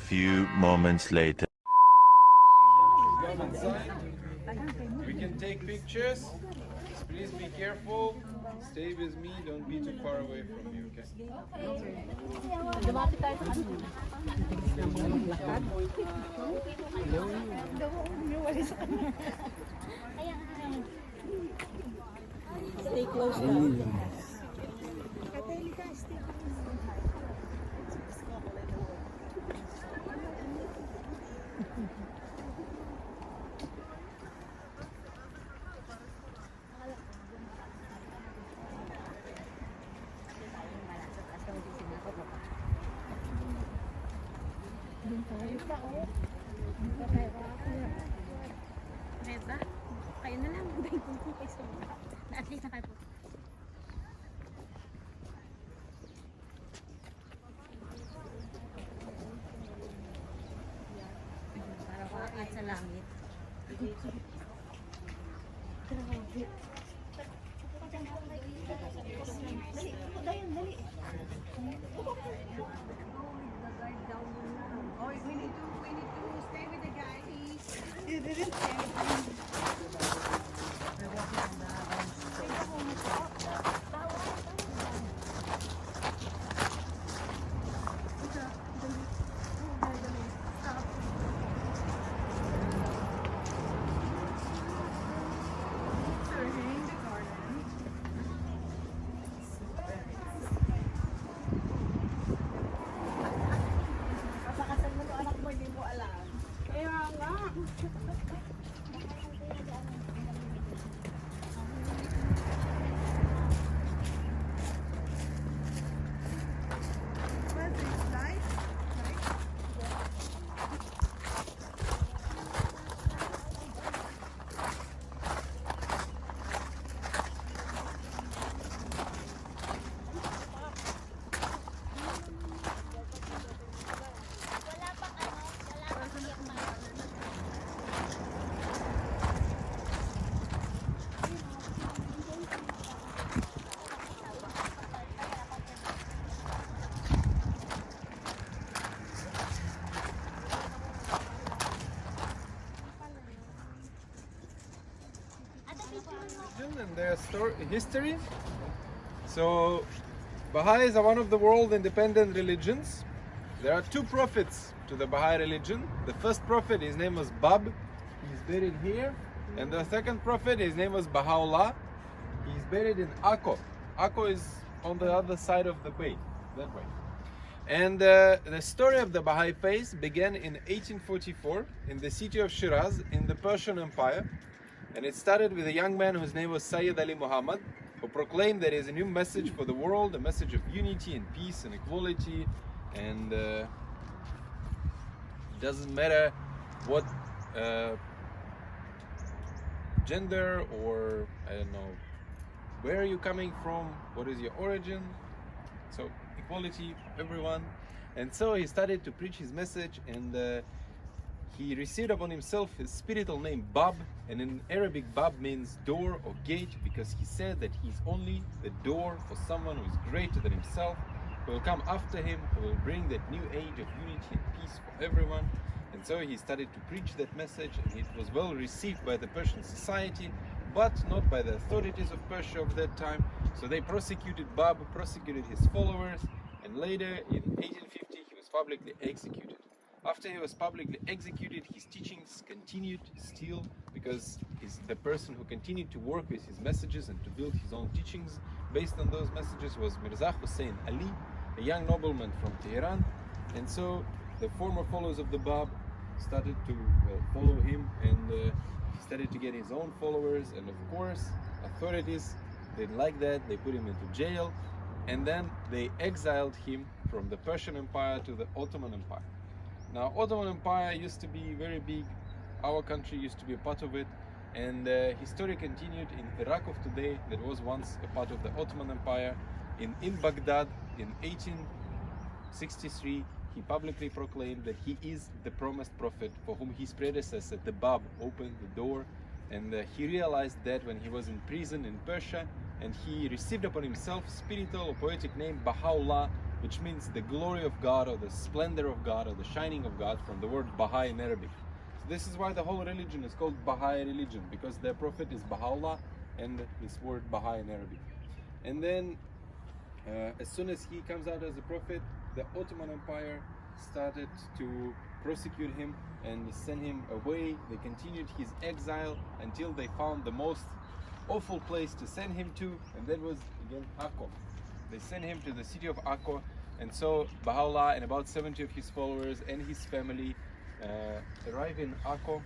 few moments later. Come inside. We can take pictures. Please be careful. Stay with me. Don't be too far away from me, okay? Stay close. Diba? Kayo na lang. At least nakapo. Para makakit sa langit. We need to stay with the guy. Papakasal mo to anak mo, hindi mo alam. Kaya nga. And their history. So, Baha'i is one of the world independent religions. There are two prophets to the Baha'i religion. The first prophet, his name was Bab. He's buried here. And the second prophet, his name was Baha'u'llah. He's buried in Akko. Akko is on the other side of the bay, that way. And the story of the Baha'i faith began in 1844 in the city of Shiraz in the Persian Empire. And it started with a young man whose name was Sayyid Ali Muhammad, who proclaimed there is a new message for the world, a message of unity and peace and equality. And it doesn't matter what gender or, I don't know, where are you coming from, what is your origin. So equality, everyone. And so he started to preach his message, and he received upon himself his spiritual name Bab, and in Arabic Bab means door or gate, because he said that he's only the door for someone who is greater than himself, who will come after him, who will bring that new age of unity and peace for everyone. And so he started to preach that message, and it was well received by the Persian society, but not by the authorities of Persia of that time. So they prosecuted Bab, prosecuted his followers, and later in 1850 he was publicly executed. After he was publicly executed, his teachings continued still, because he's the person who continued to work with his messages and to build his own teachings based on those messages was Mirza Hussein Ali, a young nobleman from Tehran. And so the former followers of the Bab started to follow him, and he started to get his own followers. And of course, authorities didn't like that. They put him into jail, and then they exiled him from the Persian Empire to the Ottoman Empire. Now, Ottoman Empire used to be very big. Our country used to be a part of it, and history continued in Iraq of today. That was once a part of the Ottoman Empire. In Baghdad in 1863, he publicly proclaimed that he is the promised prophet for whom his predecessor, the Bab, opened the door. And he realized that when he was in prison in Persia, and he received upon himself spiritual or poetic name Baha'u'llah, which means the glory of God or the splendor of God or the shining of God, from the word Bahai in Arabic. So this is why the whole religion is called Baha'i religion, because their prophet is Baha'u'llah and this word Bahai in Arabic. And then as soon as he comes out as a prophet, the Ottoman Empire started to prosecute him and send him away. They continued his exile until they found the most awful place to send him to, and that was again Akko. They sent him to the city of Akko, and so Baha'u'llah and about 70 of his followers and his family arrive in Akko,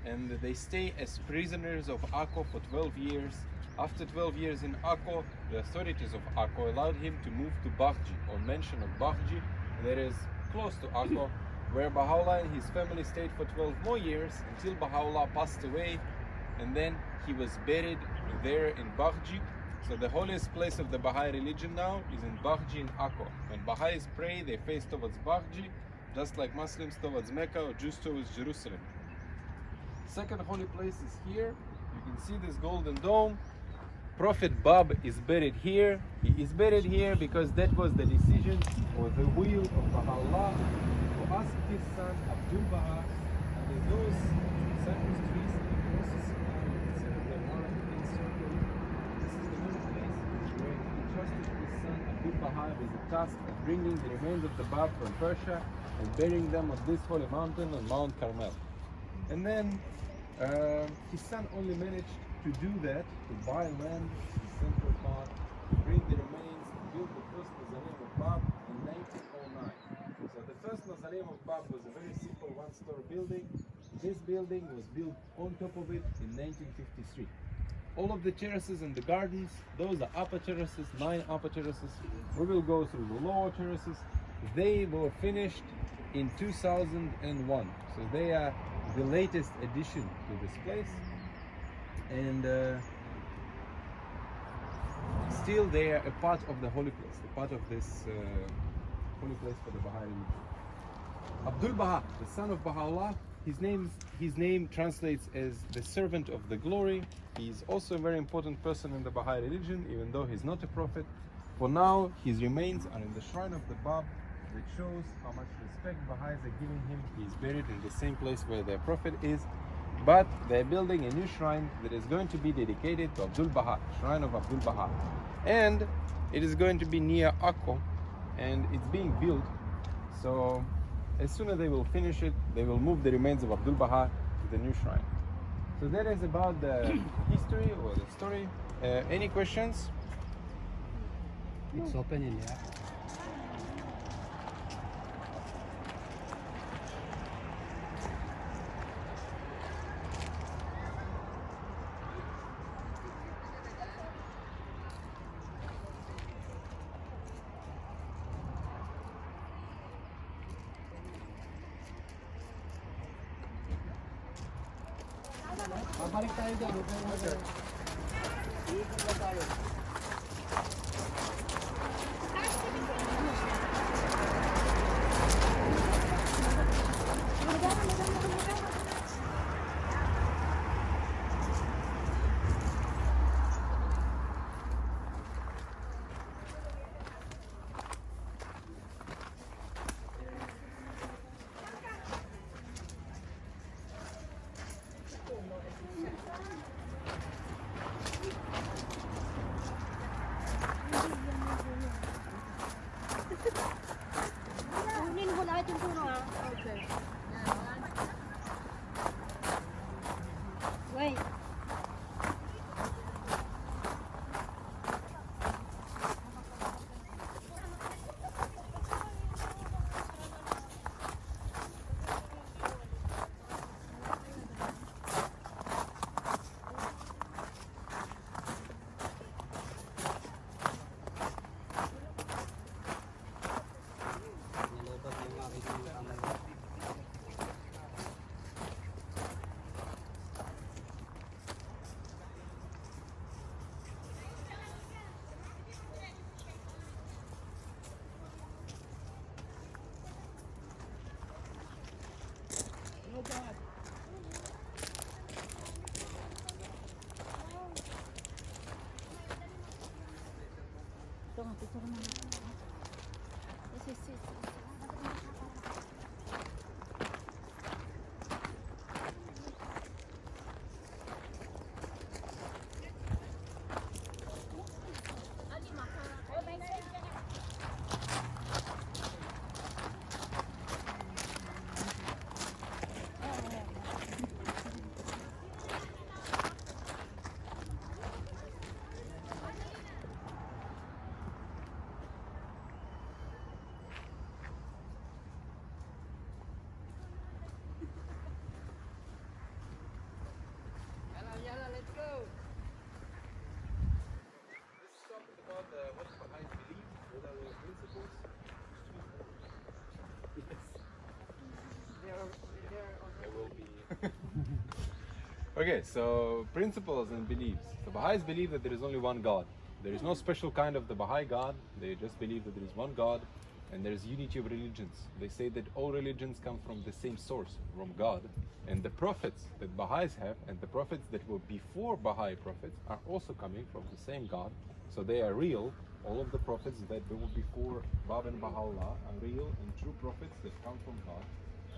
and they stay as prisoners of Akko for 12 years. After 12 years in Akko, the authorities of Akko allowed him to move to Bahji, or mansion of Bahji, that is close to Akko, where Baha'u'llah and his family stayed for 12 more years until Baha'u'llah passed away, and then he was buried there in Bahji. So the holiest place of the Baha'i religion now is in Bahji in Akko. When Baha'is pray, they face towards Bahji, just like Muslims towards Mecca or Jews towards Jerusalem. Second holy place is here. You can see this golden dome. Prophet Bab is buried here. He is buried here because that was the decision or the will of Baha'u'llah to ask his son Abdul Baha under those cypress trees in the process of the one in circle. This is the middle place where he entrusted his son Abdul Baha with the task of bringing the remains of the Bab from Persia and burying them on this holy mountain on Mount Carmel. And then his son only managed to do that, to buy land in the central part, to bring the remains, to build the first mausoleum of Bab in 1909. So the first mausoleum of Bab was a very simple one-story building. This building was built on top of it in 1953. All of the terraces and the gardens, those are upper terraces, 9 upper terraces. We will go through the lower terraces. They were finished in 2001. So they are the latest addition to this place. And still they are a part of the holy place, a part of this holy place for the Baha'i religion. Abdul Baha, the son of Baha'u'llah, his name translates as the servant of the glory. He is also a very important person in the Baha'i religion, even though he's not a prophet. For now, his remains are in the shrine of the Bab, which shows how much respect Baha'is are giving him. He is buried in the same place where their prophet is. But they're building a new shrine that is going to be dedicated to Abdul Baha, shrine of Abdul Baha. And it is going to be near Akko, and it's being built. So as soon as they will finish it, they will move the remains of Abdul Baha to the new shrine. So that is about the history or the story. Any questions? It's open in here. Babalik tayo dyan. Ikot na tayo. Kunin mo lahat yung puno ha. Okay. Wait. Ito nga, picture naman. principles. There will be. Okay, so principles and beliefs. The Baha'is believe that there is only one God. There is no special kind of the Baha'i God. They just believe that there is one God and there is unity of religions. They say that all religions come from the same source, from God. And the prophets that Baha'is have and the prophets that were before Baha'i prophets are also coming from the same God. So they are real. All of the prophets that were before Bab and Baha'u'llah are real and true prophets that come from God.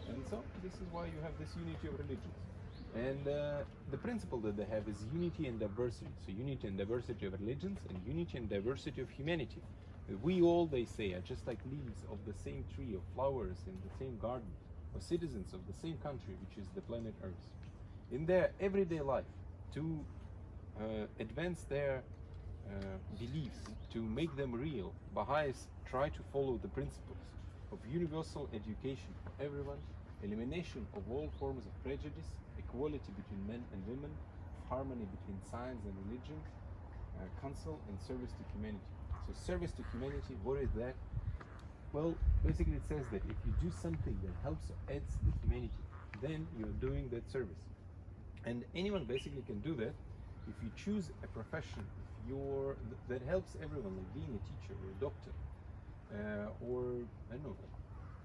And so this is why you have this unity of religions. And the principle that they have is unity and diversity. So unity and diversity of religions and unity and diversity of humanity. We all, they say, are just like leaves of the same tree, of flowers in the same garden, or citizens of the same country, which is the planet Earth. In their everyday life, to advance their beliefs, to make them real, Baha'is try to follow the principles of universal education for everyone, elimination of all forms of prejudice, equality between men and women, harmony between science and religion, counsel and service to humanity. So service to humanity, what is that? Well, basically it says that if you do something that helps or adds the humanity, then you're doing that service. And anyone basically can do that if you choose a profession that helps everyone, like being a teacher or a doctor, or I don't know,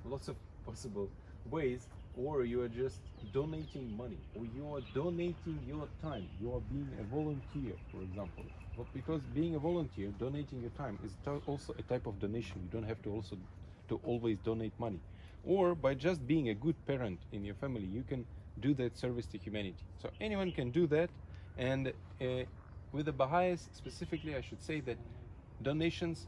lots of possible ways, or you are just donating money, or you are donating your time, you are being a volunteer, for example. But because being a volunteer, donating your time is also a type of donation. You don't have to always donate money. Or by just being a good parent in your family, you can do that service to humanity. So anyone can do that. And with the Baha'is specifically, I should say that donations,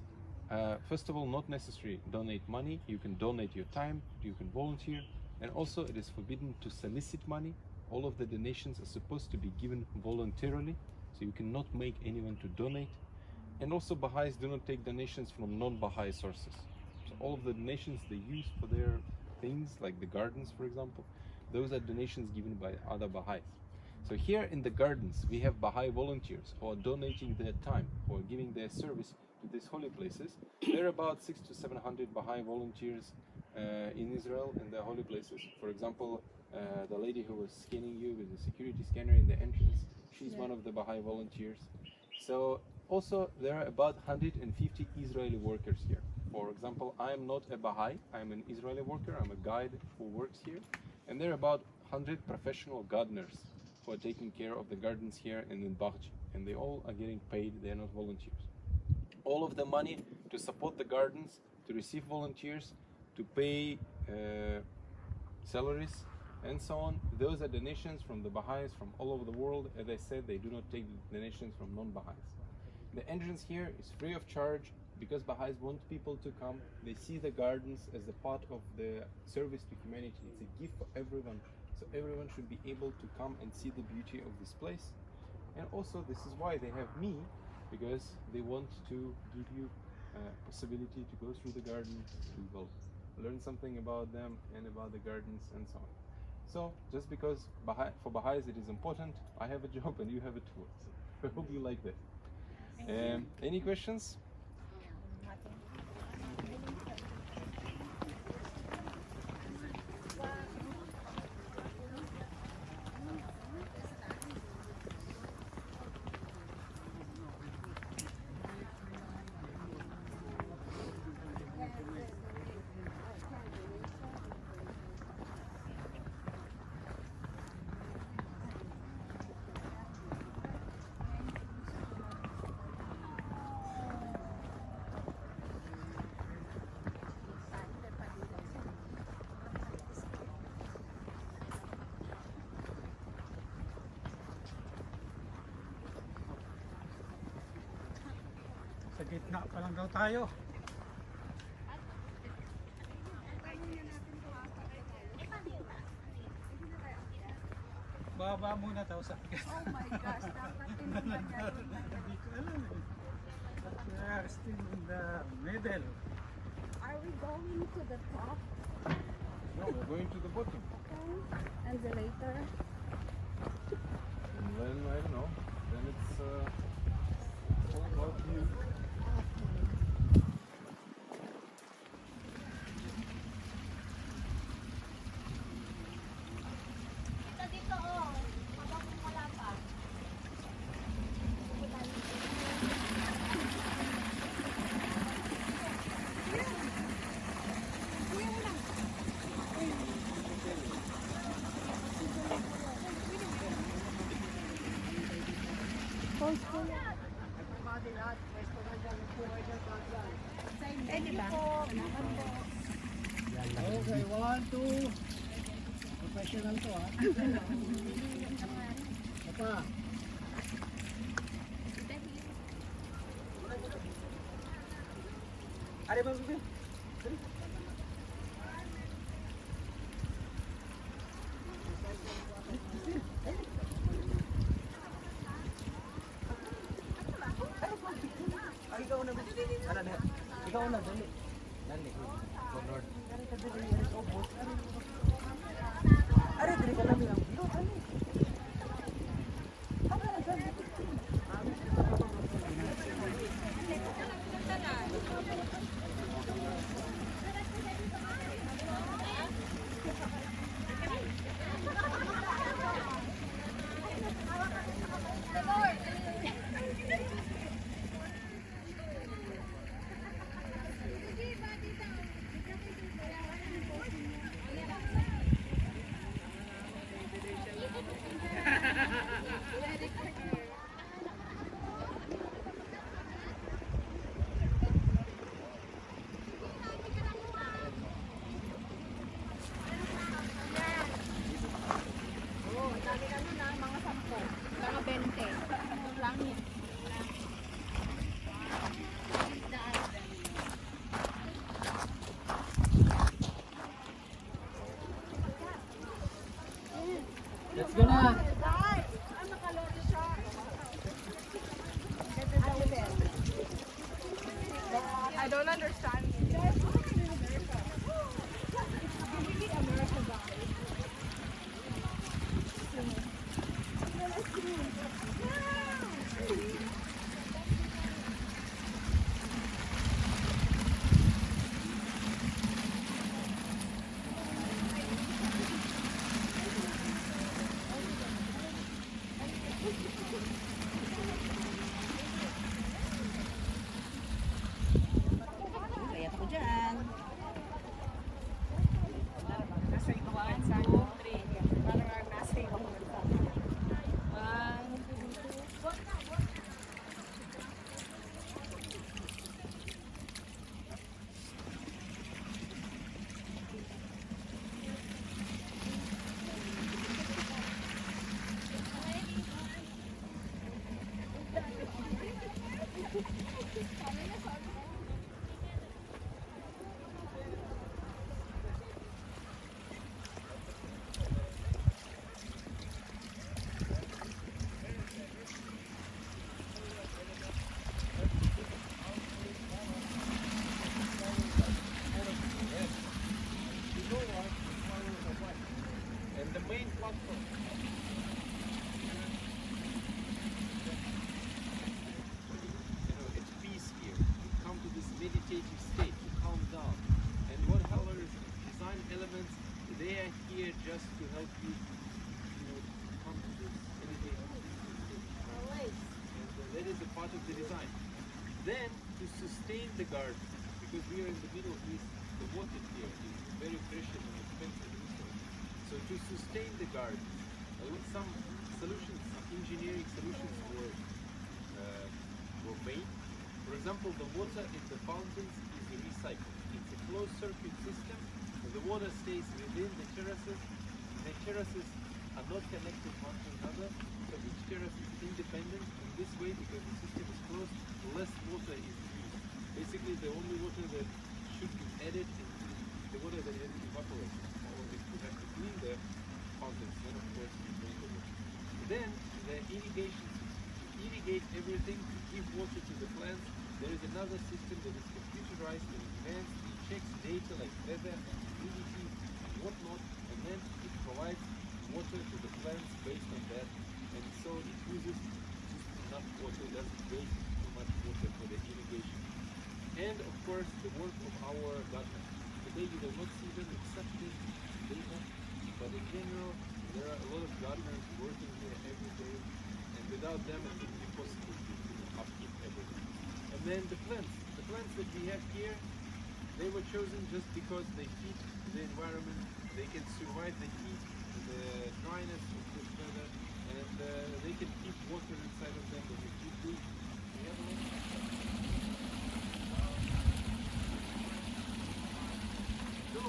first of all, not necessary donate money. You can donate your time, you can volunteer. And also it is forbidden to solicit money. All of the donations are supposed to be given voluntarily. So you cannot make anyone to donate. And also Baha'is do not take donations from non-Baha'i sources. So all of the donations they use for their things, like the gardens, for example, those are donations given by other Baha'is. So here in the gardens, we have Baha'i volunteers who are donating their time, who are giving their service to these holy places. There are about 600 to 700 Baha'i volunteers in Israel in the holy places. For example, the lady who was scanning you with the security scanner in the entrance, she's one of the Baha'i volunteers. So also there are about 150 Israeli workers here. For example, I am not a Baha'i, I'm an Israeli worker, I'm a guide who works here. And there are about 100 professional gardeners who are taking care of the gardens here and in Bahji. And they all are getting paid, they are not volunteers. All of the money to support the gardens, to receive volunteers, to pay salaries, and so on, those are donations from the Baha'is from all over the world. As I said, they do not take donations from non-Baha'is. The entrance here is free of charge because Baha'is want people to come. They see the gardens as a part of the service to humanity. It's a gift for everyone. So everyone should be able to come and see the beauty of this place. And also this is why they have me, because they want to give you a possibility to go through the garden, to learn something about them and about the gardens and so on. So just because for Baha'is it is important, I have a job and you have a tour. So I hope you like that. Any questions? Sa gitna pa lang daw tayo. Baba muna tayo sa akin. Oh my gosh, dapat hindi ba niya doon na- Hindi ko alam eh. But we are still in the middle. Are we going to the top? No, we're going to the bottom. Okay. And the later? And then, I don't know, then it's all about you. oo. Habang wala pa. Pwede ba? Okay, 1, 2. Professional to ha. Apa? Are ba bibi? Ikaw na. Ano na? Ikaw na dali. Dali. Lord. Are diri ka lang lang. Mga 20. Langit. Let's go na. I don't understand. Kaya ako dyan. Nasa ibang bansa. 3. Parang nasa ibang bansa. 1, 2, 3. And the main platform. It's peace here. You come to this meditative state, you calm down. And what colors, design elements, they are here just to help you, come to this meditative state. And that is a part of the design. Then, to sustain the garden, because we are in the Middle East, the water here is very precious and expensive resource. So to sustain the garden, some solutions, some engineering solutions were made. For example, the water in the fountains is recycled. It's a closed circuit system. So the water stays within the terraces. The terraces are not connected one to another. So each terrace is independent. In this way, because the system is closed, less water is used. Basically, the only water that should be added is the water that has evaporated. Or if you have to clean the fountains, then of course you bring the water. Then the irrigation system. To irrigate everything, to give water to the plants, there is another system that is computerized and advanced. It checks data like weather, humidity, and whatnot, and then it provides water to the plants based on that. And so it uses just enough water, it doesn't waste too much water for the irrigation. And of course the work of our gardeners. Today you will not see them accepting data, but in general there are a lot of gardeners working here every day, and without them it would be impossible to upkeep everything. And then the plants that we have here, they were chosen just because they fit the environment, they can survive the heat, the dryness of this weather, and they can keep water inside of them when you keep food. We have a lot of so,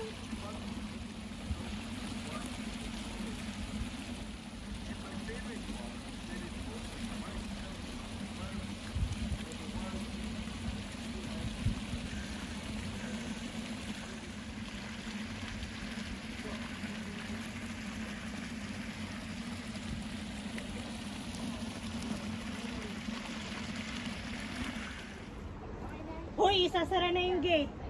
and my favorite one that is also reminds me of the environment of the wild Hoy, isasara na yung gate.